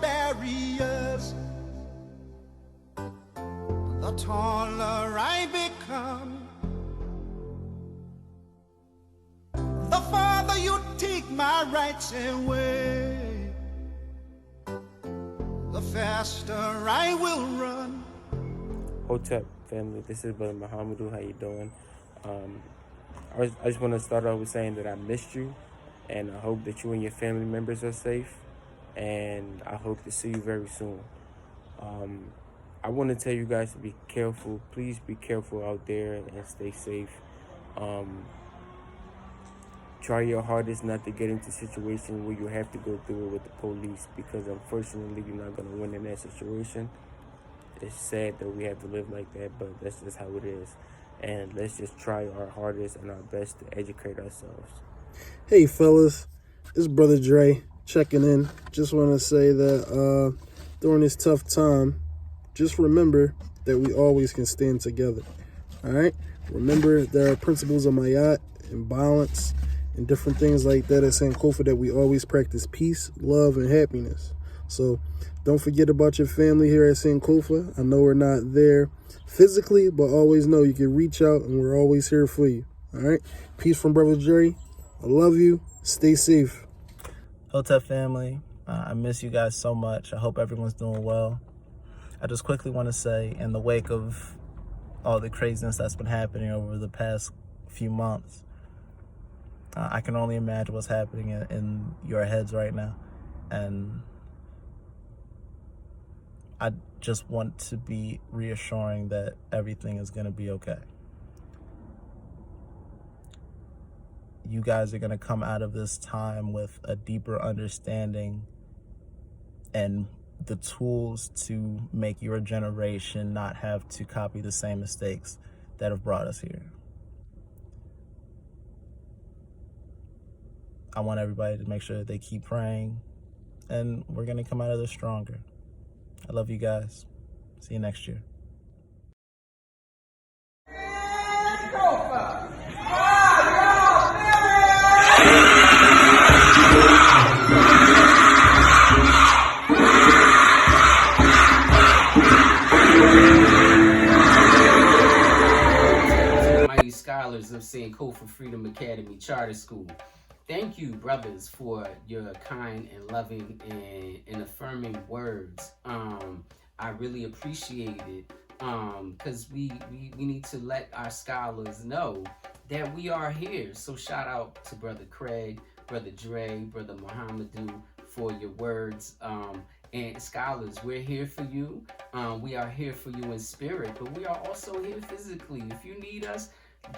barriers, the taller I become. The farther you take my rights away, the faster I will run. Hotep family, this is Brother Muhammadu. How you doing? I just want to start off with saying that I missed you, and I hope that you and your family members are safe, and I hope to see you very soon. I want to tell you guys to be careful. Please be careful out there and stay safe. Try your hardest not to get into situations where you have to go through it with the police, because unfortunately you're not going to win in that situation. It's sad that we have to live like that, but that's just how it is. And let's just try our hardest and our best to educate ourselves. Hey fellas, it's Brother Dre checking in. Just want to say that during this tough time, just remember that we always can stand together. All right? Remember there are principles of Mayat and balance and different things like that at Sankofa that we always practice peace, love, and happiness. So don't forget about your family here at Sankofa. I know we're not there physically, but always know you can reach out and we're always here for you. All right? Peace from Brother Jerry. I love you. Stay safe. Hotep family, I miss you guys so much. I hope everyone's doing well. I just quickly want to say, in the wake of all the craziness that's been happening over the past few months, I can only imagine what's happening in your heads right now. And I just want to be reassuring that everything is going to be okay. You guys are going to come out of this time with a deeper understanding and the tools to make your generation not have to copy the same mistakes that have brought us here. I want everybody to make sure that they keep praying, and we're going to come out of this stronger. I love you guys. See you next year. Mighty scholars of Sankofa Freedom Academy Charter School. Thank you, brothers, for your kind and loving and affirming words. I really appreciate it, because we need to let our scholars know that we are here. So shout out to Brother Craig, Brother Dre, Brother Muhammadu for your words. And scholars, we're here for you. We are here for you in spirit, but we are also here physically. If you need us,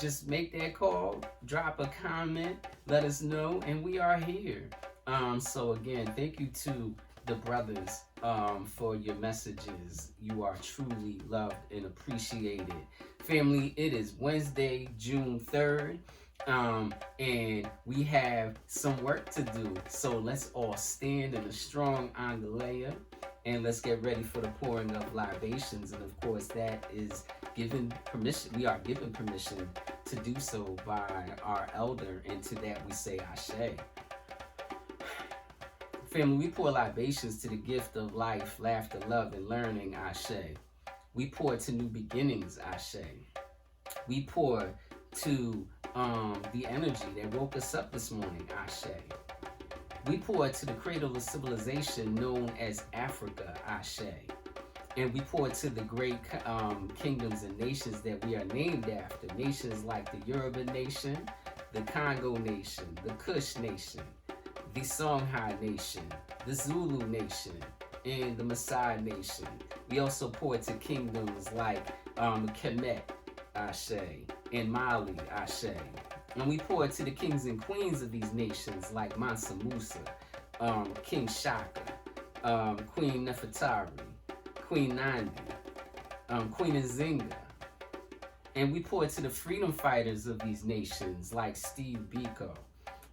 just make that call, drop a comment, let us know, and we are here. So again, thank you to the brothers for your messages. You are truly loved and appreciated. Family, it is Wednesday, June 3rd, and we have some work to do. So let's all stand in a strong Angalaya, and let's get ready for the pouring of libations. And of course, that is given permission. We are given permission to do so by our elder, and to that we say Ashe. Family, we pour libations to the gift of life, laughter, love, and learning, Ashe. We pour to new beginnings, Ashe. We pour to the energy that woke us up this morning, Ashe. We pour to the cradle of civilization known as Africa, Ashe. And we pour to the great kingdoms and nations that we are named after. Nations like the Yoruba nation, the Congo nation, the Kush nation, the Songhai nation, the Zulu nation, and the Maasai nation. We also pour to kingdoms like Kemet, Ashe, and Mali, Ashe. And we pour to the kings and queens of these nations like Mansa Musa, King Shaka, Queen Nefertari, Queen Nandi, Queen Nzinga. And we pour to the freedom fighters of these nations like Steve Biko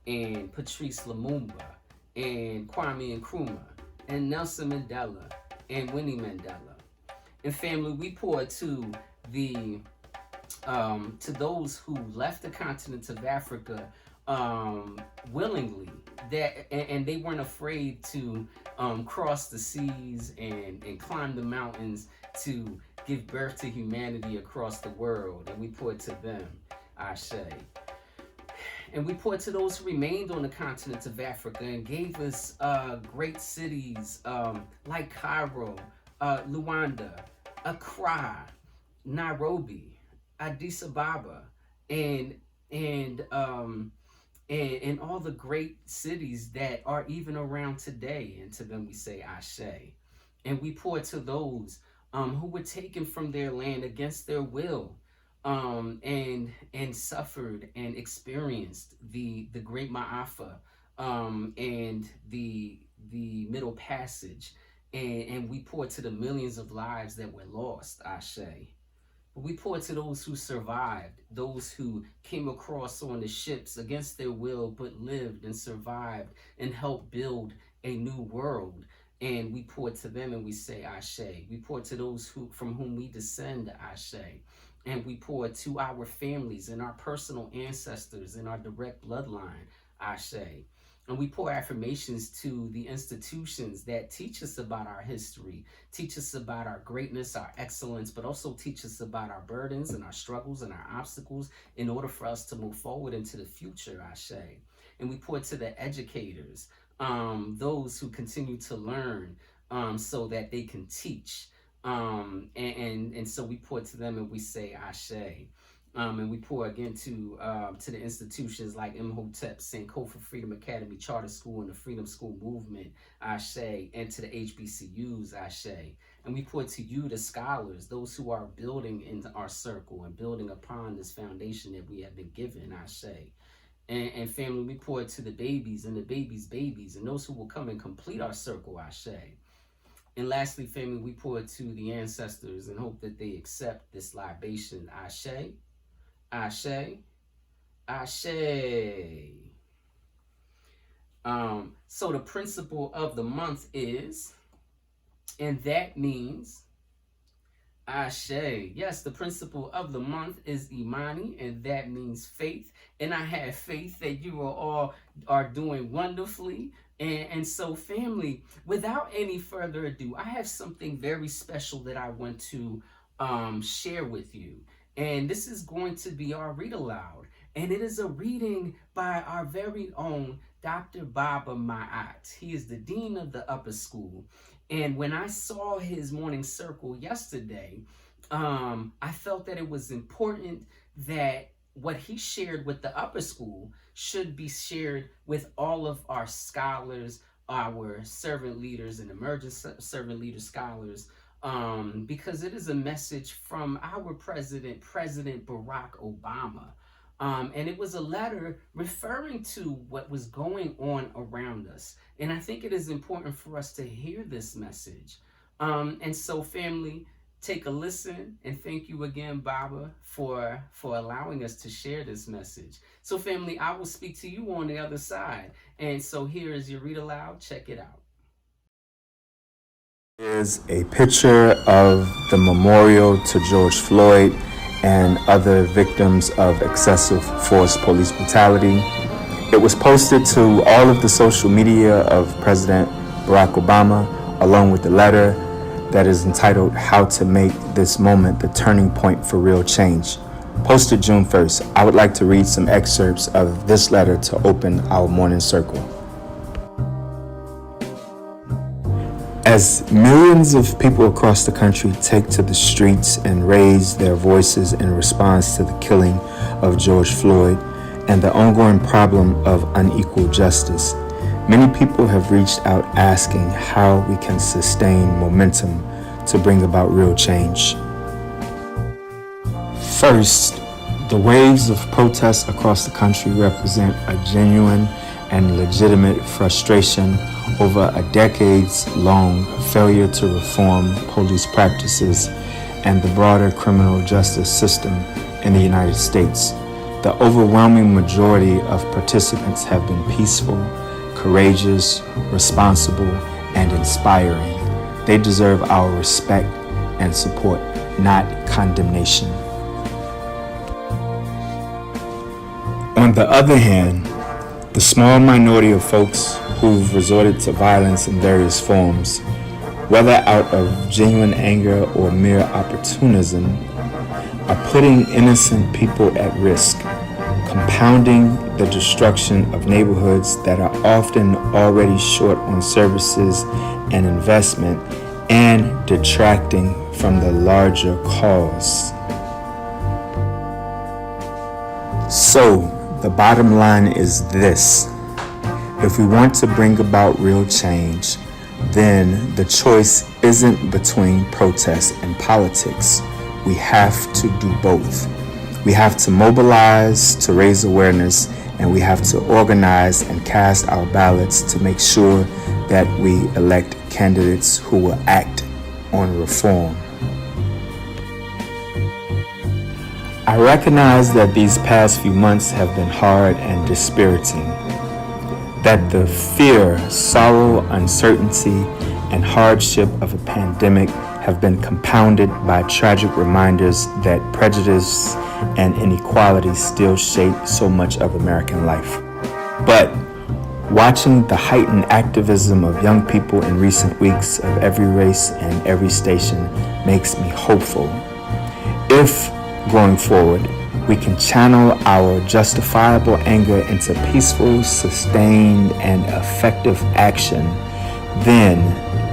and Patrice Lumumba and Kwame Nkrumah and Nelson Mandela and Winnie Mandela. And family, we pour to the to those who left the continent of Africa willingly, and they weren't afraid to crossed the seas and climbed the mountains to give birth to humanity across the world. And we pour to them, Ashe. And we pour to those who remained on the continent of Africa and gave us great cities like Cairo, Luanda, Accra, Nairobi, Addis Ababa, and all the great cities that are even around today. And to them we say Ashe. And we pour to those who were taken from their land against their will, and suffered and experienced the Great Ma'afa, and the Middle Passage, and we pour to the millions of lives that were lost, Ashe. We pour to those who survived, those who came across on the ships against their will, but lived and survived and helped build a new world. And we pour to them and we say Ashe. We pour to those from whom we descend, Ashe. And we pour to our families and our personal ancestors and our direct bloodline, Ashe. And we pour affirmations to the institutions that teach us about our history, teach us about our greatness, our excellence, but also teach us about our burdens and our struggles and our obstacles in order for us to move forward into the future, Ashe. And we pour to the educators, those who continue to learn so that they can teach. And so we pour to them and we say Ashe. And we pour again to the institutions like Imhotep, Sankofa Freedom Academy, Charter School, and the Freedom School Movement, Ashe, and to the HBCUs, Ashe. And we pour to you, the scholars, those who are building into our circle and building upon this foundation that we have been given, Ashe. And family, we pour to the babies and the babies' babies and those who will come and complete our circle, Ashe. And lastly, family, we pour to the ancestors and hope that they accept this libation, Ashe, Ashe, Ashe. So the principle of the month is, and that means Ashe. Yes, the principle of the month is Imani, and that means faith. And I have faith that you all are doing wonderfully. And so, family, without any further ado, I have something very special that I want to share with you. And this is going to be our read aloud. And it is a reading by our very own Dr. Baba Ma'at. He is the dean of the upper school. And when I saw his morning circle yesterday, I felt that it was important that what he shared with the upper school should be shared with all of our scholars, our servant leaders and emerging servant leader scholars, because it is a message from our president, President Barack Obama. And it was a letter referring to what was going on around us. And I think it is important for us to hear this message. And so, family, take a listen, and thank you again, Baba, for allowing us to share this message. So, family, I will speak to you on the other side. And so here is your read aloud. Check it out. Is a picture of the memorial to George Floyd and other victims of excessive force police brutality. It was posted to all of the social media of President Barack Obama, along with the letter that is entitled How to Make This Moment the Turning Point for Real Change. Posted June 1st, I would like to read some excerpts of this letter to open our morning circle. As millions of people across the country take to the streets and raise their voices in response to the killing of George Floyd and the ongoing problem of unequal justice, many people have reached out asking how we can sustain momentum to bring about real change. First, the waves of protests across the country represent a genuine and legitimate frustration over a decades-long failure to reform police practices and the broader criminal justice system in the United States. The overwhelming majority of participants have been peaceful, courageous, responsible, and inspiring. They deserve our respect and support, not condemnation. On the other hand, The small minority of folks who've resorted to violence in various forms, whether out of genuine anger or mere opportunism, are putting innocent people at risk, compounding the destruction of neighborhoods that are often already short on services and investment, and detracting from the larger cause. So, the bottom line is this: if we want to bring about real change, then the choice isn't between protest and politics. We have to do both. We have to mobilize to raise awareness, and we have to organize and cast our ballots to make sure that we elect candidates who will act on reform. I recognize that these past few months have been hard and dispiriting, that the fear, sorrow, uncertainty, and hardship of a pandemic have been compounded by tragic reminders that prejudice and inequality still shape so much of American life. But watching the heightened activism of young people in recent weeks of every race and every station makes me hopeful. If, going forward, we can channel our justifiable anger into peaceful, sustained, and effective action, then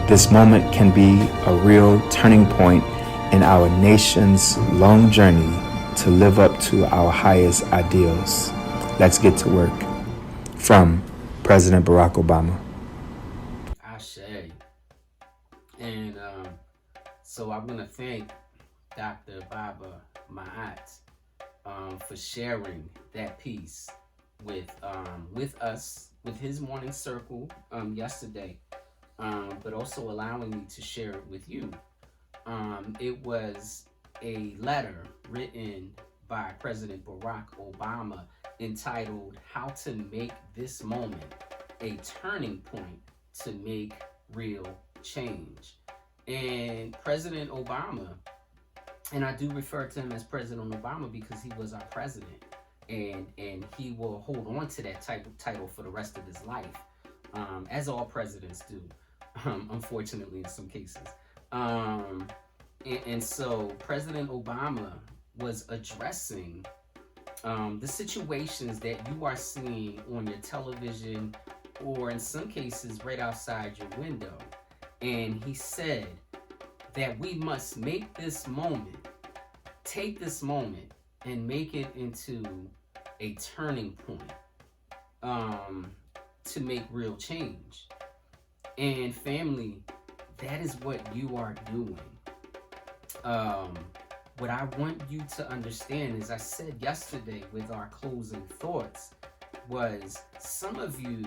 this moment can be a real turning point in our nation's long journey to live up to our highest ideals. Let's get to work. From President Barack Obama. Ashe. And so I want to thank Dr. Baba Ma'at for sharing that piece with us, with his morning circle yesterday, but also allowing me to share it with you. It was a letter written by President Barack Obama entitled "How to Make This Moment a Turning Point to Make Real Change." And President Obama, and I do refer to him as President Obama because he was our president, and he will hold on to that title for the rest of his life, as all presidents do, unfortunately in some cases. And so President Obama was addressing the situations that you are seeing on your television, or in some cases right outside your window. And he said that we must make this moment, take this moment and make it into a turning point to make real change. And family, that is what you are doing. What I want you to understand, as I said yesterday with our closing thoughts, was some of you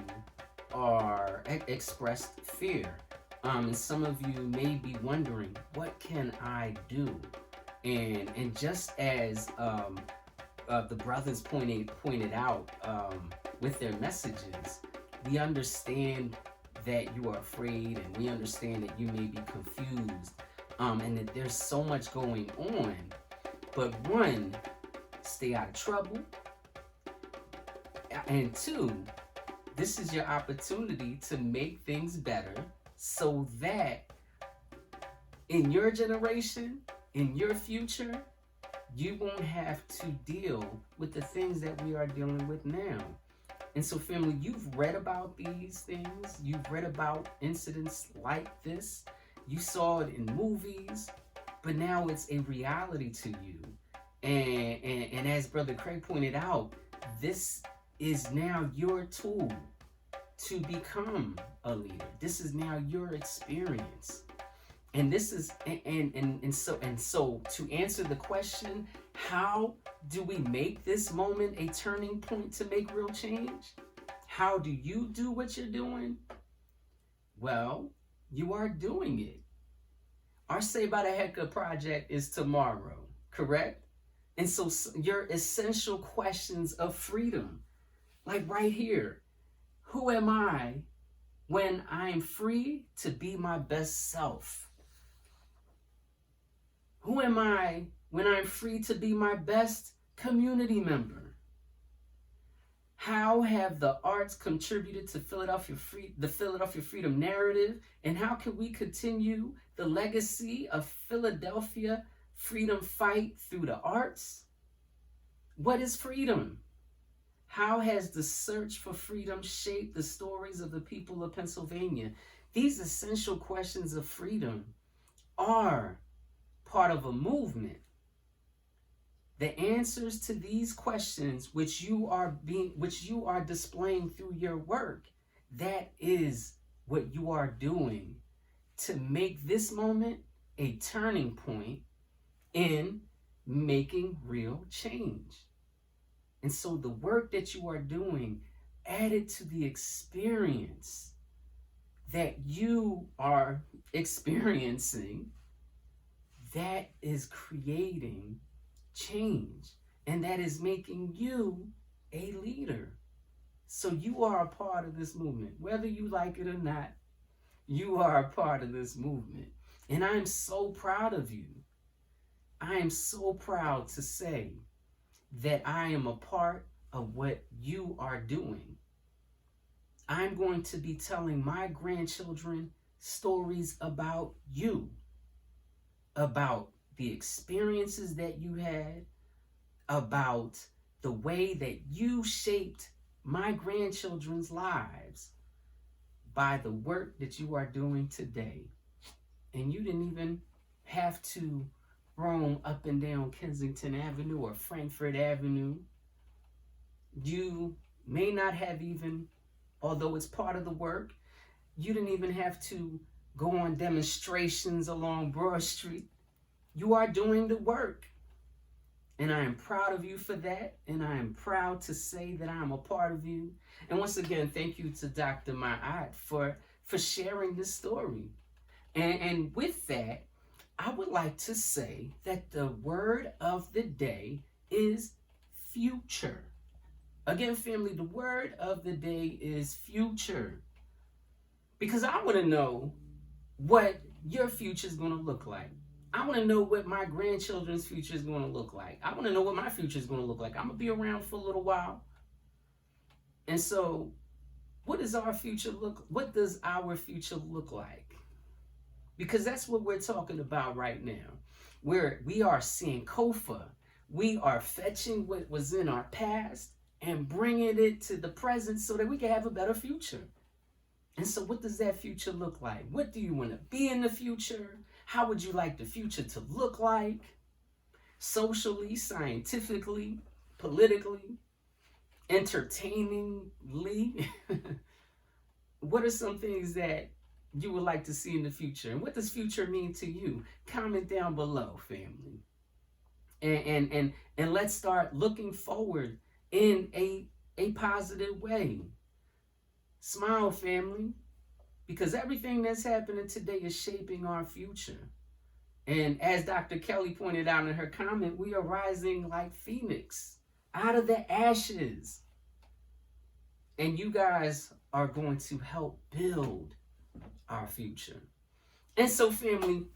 are expressed fear. And some of you may be wondering, what can I do? And just as the brothers pointed out with their messages, we understand that you are afraid, and we understand that you may be confused, and that there's so much going on. But one, stay out of trouble. And two, this is your opportunity to make things better so that in your generation, in your future, you won't have to deal with the things that we are dealing with now. And so, family, you've read about these things. You've read about incidents like this. You saw it in movies, but now it's a reality to you. And as Brother Craig pointed out, this is now your tool to become a leader. This is now your experience. And this is and so to answer the question, how do we make this moment a turning point to make real change? How do you do what you're doing? Well, you are doing it. Our Say by the Hecka project is tomorrow, correct? And so your essential questions of freedom, like right here, who am I when I'm free to be my best self? Who am I when I'm free to be my best community member? How have the arts contributed to the Philadelphia freedom narrative? And how can we continue the legacy of Philadelphia freedom fight through the arts? What is freedom? How has the search for freedom shaped the stories of the people of Pennsylvania? These essential questions of freedom are part of a movement. The answers to these questions, which you are displaying through your work, that is what you are doing to make this moment a turning point in making real change. And so the work that you are doing, added to the experience that you are experiencing, that is creating change, and that is making you a leader. So you are a part of this movement. Whether you like it or not, you are a part of this movement. And I'm so proud of you. I am so proud to say that I am a part of what you are doing. I'm going to be telling my grandchildren stories about you, about the experiences that you had, about the way that you shaped my grandchildren's lives by the work that you are doing today. And you didn't even have to roam up and down Kensington Avenue or Frankfurt Avenue. You may not have even, although it's part of the work, you didn't even have to go on demonstrations along Broad Street. You are doing the work. And I am proud of you for that. And I am proud to say that I am a part of you. And once again, thank you to Dr. Ma'at for sharing this story. And with that, I would like to say that the word of the day is future. Again, family, the word of the day is future. Because I want to know what your future is going to look like. I want to know what my grandchildren's future is going to look like. I want to know what my future is going to look like. I'm going to be around for a little while. And so, what does our future look like? Because that's what we're talking about right now. Where we are seeing Kofa. We are fetching what was in our past and bringing it to the present so that we can have a better future. And so what does that future look like? What do you want to be in the future? How would you like the future to look like? Socially, scientifically, politically, entertainingly? What are some things that you would like to see in the future? And what does future mean to you? Comment down below, family. And let's start looking forward in a positive way. Smile, family, because everything that's happening today is shaping our future. And as Dr. Kelly pointed out in her comment, we are rising like Phoenix out of the ashes. And you guys are going to help build our future. And so, family,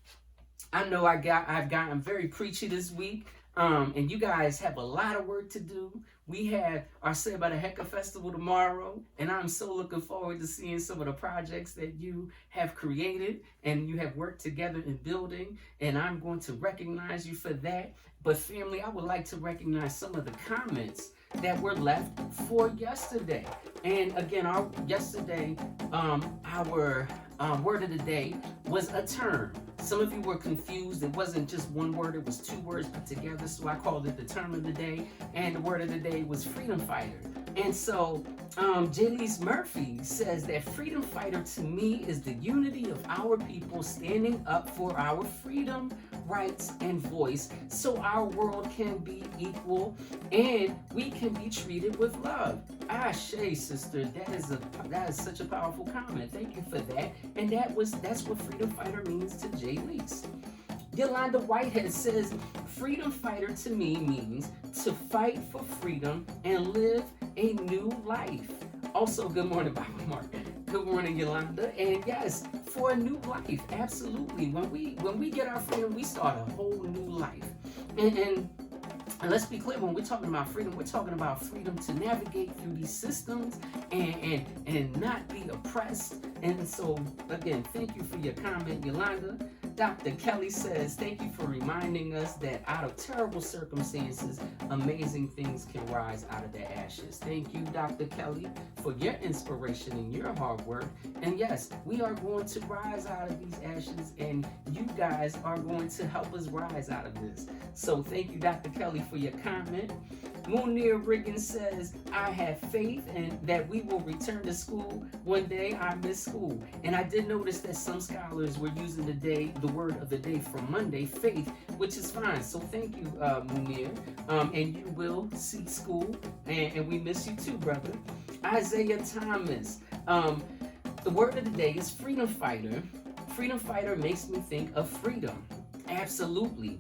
I know I've gotten very preachy this week. And you guys have a lot of work to do. We have our Say About a Hecka Festival tomorrow, and I'm so looking forward to seeing some of the projects that you have created and you have worked together in building, and I'm going to recognize you for that. But family, I would like to recognize some of the comments that were left for yesterday. And again, our word of the day was a term. Some of you were confused. It wasn't just one word, it was two words put together. So I called it the term of the day. And the word of the day was freedom fighter. And so J.Lise Murphy says that freedom fighter to me is the unity of our people standing up for our freedom, rights, and voice so our world can be equal and we can be treated with love. Ashe, sister, that is such a powerful comment. Thank you for that. And that's what freedom fighter means to J.Lise. Yolanda Whitehead says, freedom fighter to me means to fight for freedom and live a new life. Also, good morning, Bible Mark. Good morning, Yolanda. And yes, for a new life, absolutely. When we get our freedom, we start a whole new life. And And let's be clear, when we're talking about freedom, we're talking about freedom to navigate through these systems and not be oppressed. And so, again, thank you for your comment, Yolanda. Dr. Kelly says, thank you for reminding us that out of terrible circumstances, amazing things can rise out of the ashes. Thank you, Dr. Kelly, for your inspiration and your hard work. And yes, we are going to rise out of these ashes, and you guys are going to help us rise out of this. So thank you, Dr. Kelly, for your comment. Munir Riggins says, I have faith and that we will return to school one day. I miss school. And I did notice that some scholars were using the word of the day for Monday, faith, which is fine. So thank you, Munir. And you will see school, and we miss you too, brother. Isaiah Thomas, the word of the day is freedom fighter. Freedom fighter makes me think of freedom. Absolutely.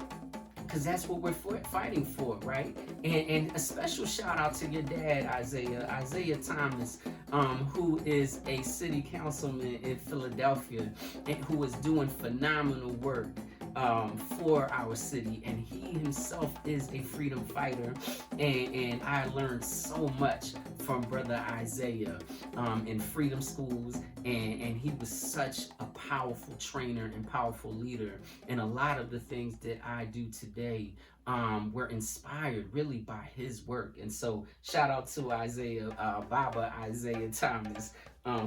Because that's what we're fighting for, right? And a special shout out to your dad, Isaiah Thomas, who is a city councilman in Philadelphia and who is doing phenomenal work for our city. And he himself is a freedom fighter. And I learned so much from Brother Isaiah in freedom schools. And he was such a powerful trainer and powerful leader. And a lot of the things that I do today were inspired really by his work. And so shout out to Baba Isaiah Thomas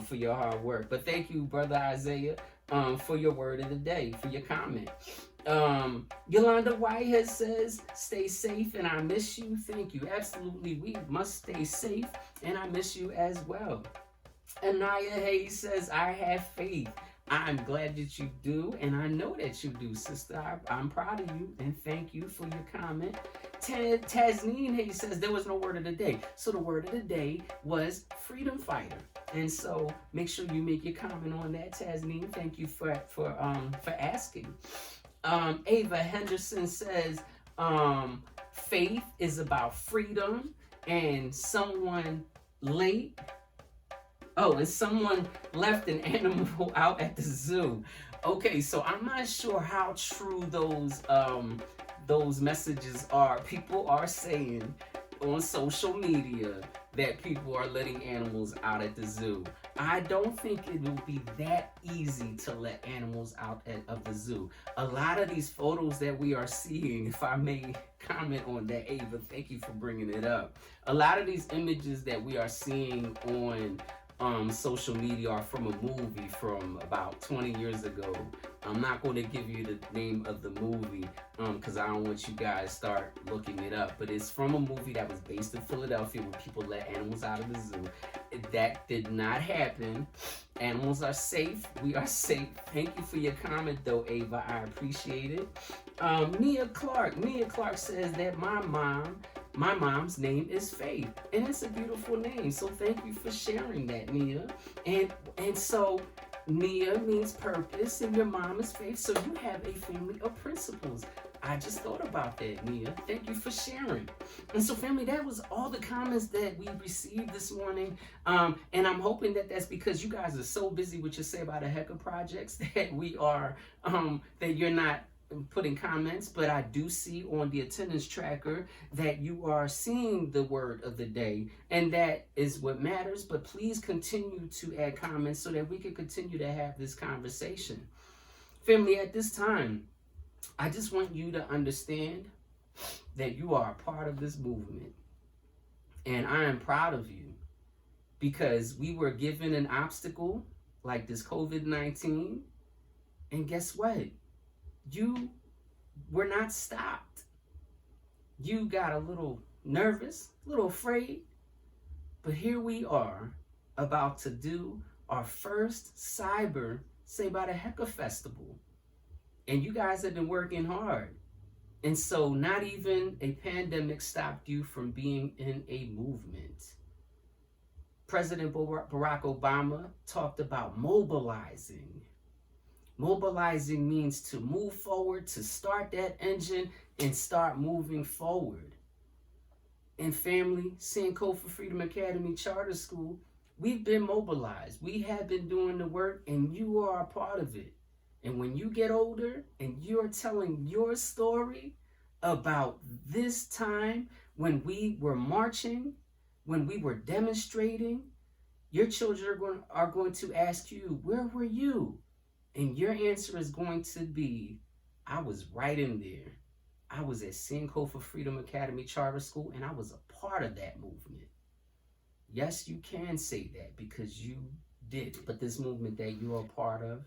for your hard work. But thank you, Brother Isaiah, for your word of the day, for your comment. Yolanda Whitehead says, stay safe and I miss you. Thank you. Absolutely. We must stay safe and I miss you as well. Anaya Hayes says, I have faith. I'm glad that you do, and I know that you do, sister. I'm proud of you, and thank you for your comment. Tasneen Hayes says there was no word of the day. So the word of the day was freedom fighter. And so make sure you make your comment on that, Tasneen. Thank you for asking. Ava Henderson says faith is about freedom, and someone left an animal out at the zoo. Okay, so I'm not sure how true those messages are. People are saying on social media that people are letting animals out at the zoo. I don't think it will be that easy to let animals out of the zoo. A lot of these photos that we are seeing, if I may comment on that, Ava, thank you for bringing it up. A lot of these images that we are seeing on social media are from a movie from about 20 years ago. I'm not going to give you the name of the movie because I don't want you guys start looking it up, but it's from a movie that was based in Philadelphia where people let animals out of the zoo. That did not happen. Animals are safe. We are safe. Thank you for your comment though, Ava. I appreciate it. Nia Clark says that my mom's name is Faith, and it's a beautiful name. So thank you for sharing that, Nia. And so Nia means purpose, and your mom is Faith. So you have a family of principles. I just thought about that, Nia. Thank you for sharing. And so, family, that was all the comments that we received this morning. And I'm hoping that that's because you guys are so busy with your Say About a Hecker projects that we are, that you're not putting comments, but I do see on the attendance tracker that you are seeing the word of the day, and that is what matters. But please continue to add comments so that we can continue to have this conversation. Family, at this time, I just want you to understand that you are a part of this movement, and I am proud of you because we were given an obstacle like this COVID-19, and guess what? You were not stopped. You got a little nervous, a little afraid, but here we are about to do our first cyber Say About a Hecker Festival. And you guys have been working hard. And so not even a pandemic stopped you from being in a movement. President Barack Obama talked about mobilizing. Mobilizing means to move forward, to start that engine and start moving forward. And family, Sankofa Freedom Academy Charter School, we've been mobilized. We have been doing the work, and you are a part of it. And when you get older and you're telling your story, about this time when we were marching, when we were demonstrating, your children are going to ask you, where were you? And your answer is going to be, I was right in there. I was at Sankofa Freedom Academy Charter School, and I was a part of that movement. Yes, you can say that because you did. But this movement that you're a part of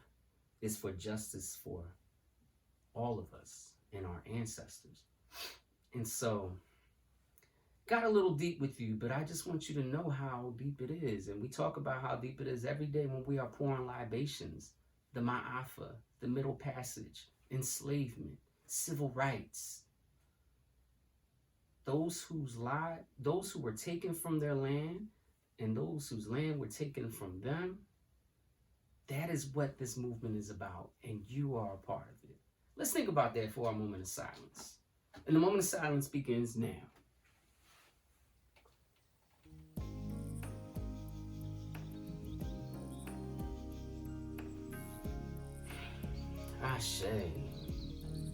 is for justice for all of us and our ancestors. And so, got a little deep with you, but I just want you to know how deep it is. And we talk about how deep it is every day when we are pouring libations. The Ma'afa, the Middle Passage, enslavement, civil rights. Those who were taken from their land and those whose land were taken from them, that is what this movement is about, and you are a part of it. Let's think about that for a moment of silence. And the moment of silence begins now. Ashe.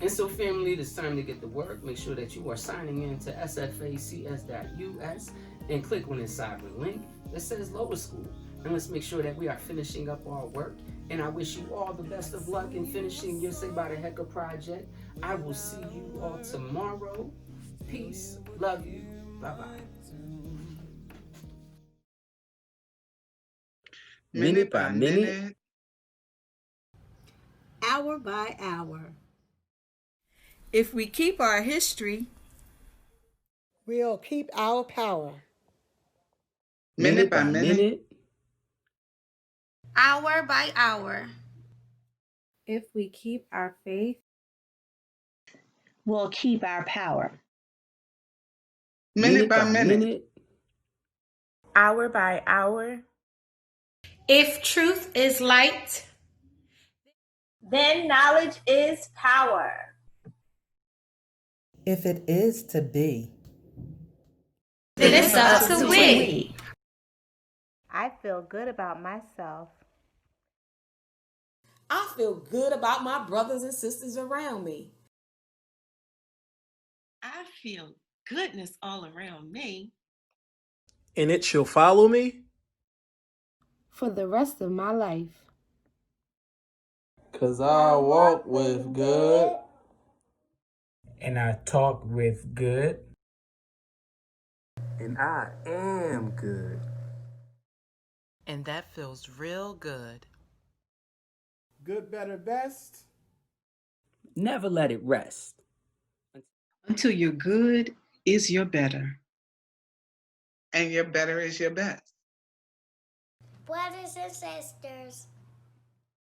And so, family, it's time to get to work. Make sure that you are signing in to sfacs.us and click on the cyber link that says Lower School. And let's make sure that we are finishing up our work. And I wish you all the best of luck in finishing your Say By the Hecka project. I will see you all tomorrow. Peace. Love you. Bye-bye. Minute by minute, hour by hour. If we keep our history, We'll keep our power. minute by minute, hour by hour. If we keep our faith, we'll keep our power. minute by minute, hour by hour. If truth is light, then knowledge is power. If it is to be, then it's up to we. I feel good about myself. I feel good about my brothers and sisters around me. I feel goodness all around me. And it shall follow me for the rest of my life. 'Cause I walk with good. And I talk with good. And I am good. And that feels real good. Good, better, best. Never let it rest. Until your good is your better. And your better is your best. Brothers and sisters,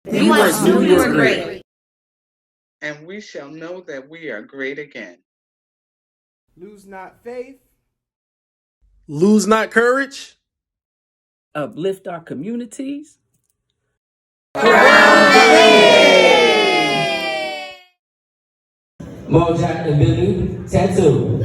we once knew you were great. And we shall know that we are great again. Lose not faith. Lose not courage. Uplift our communities. Mojak and Billy Tattoo.